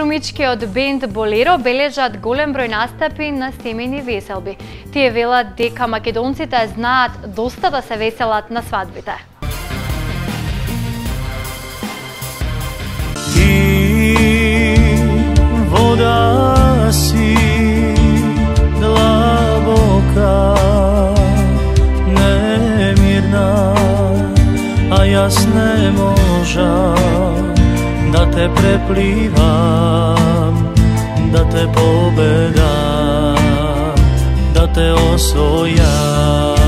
Струмичкиот бенд Болеро бележат голем број настапи на семејни веселби. Тие велат дека македонците знаат доста да се веселат на свадбите. Ти вода си длабока, немирна, а јас не можам да те препливам, да те победам, да те освојам.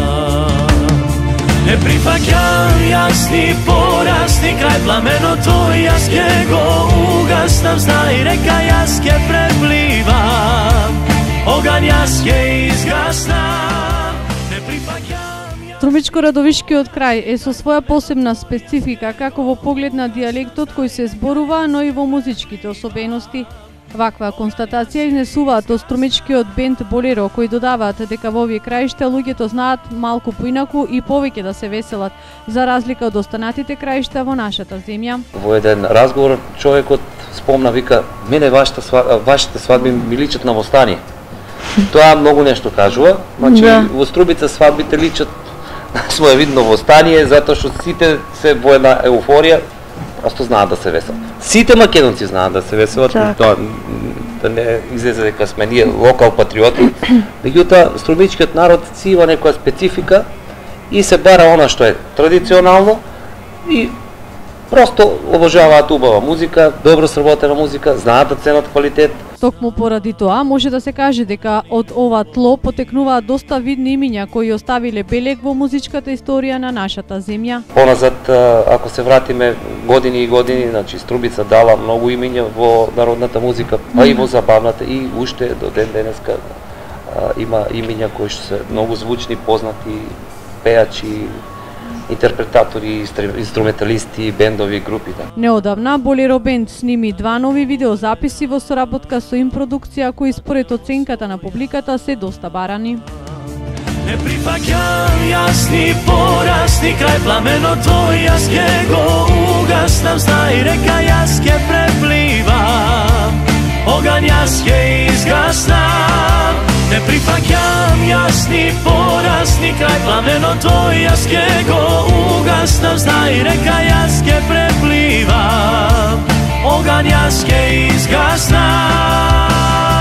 Не прифаќам јас ни пораз, ни крај пламеното, јас ќе го угаснам, знај река јас ќе препливам, оган јас ќе изгаснам. Не прифаќам. Струмичко-Радовишкиот крај е со своја посебна специфика како во поглед на дијалектот кој се зборува, но и во музичките особености. Ваква констатација изнесуваат од струмичкиот бенд Болеро, кои додаваат дека во овие краишта луѓето знаат малку поинаку и повеќе да се веселат, за разлика од останатите краишта во нашата земја. Во еден разговор човекот спомна, вика, мене вашите свадби ми личат на востание. Тоа многу нешто кажува, значи во Струмица свадбите личат своевидно востание, затоа што сите се во една еуфорија, просто знаат да се веселат. Сите македонци знаат да се веселат, тоа да не излезе дека сме ние локал патриоти, меѓутоа струмичкиот народ си има некоја специфика и се бара она што е традиционално и просто обожаваат убава музика, добро сработена музика, знаат да ценат квалитет. Токму поради тоа може да се каже дека од ова тло потекнуваат доста видни имиња кои оставиле белег во музичката историја на нашата земја. Поназад, ако се вратиме години и години, значи Струмица дала многу имиња во народната музика, па и во забавната, и уште до ден денеска има имиња кои што се многу звучни, познати пеачи, интерпретатори, инструменталисти, бендови, групи. Неодамна Болеро бенд сними 2 нови видеозаписи во соработка со импродукција кои според оценката на публиката се доста барани. Не прифаќам јас ни пораз, ни крај пламеното, јас ќе го угаснам, знај река јас ќе препливам, оган јас ќе изгаснам. Не прифаќам јас ни пораз, ни крај пламеното, јас ќе го угаснам, знај река јас ќе препливам, оган јас ќе изгаснам.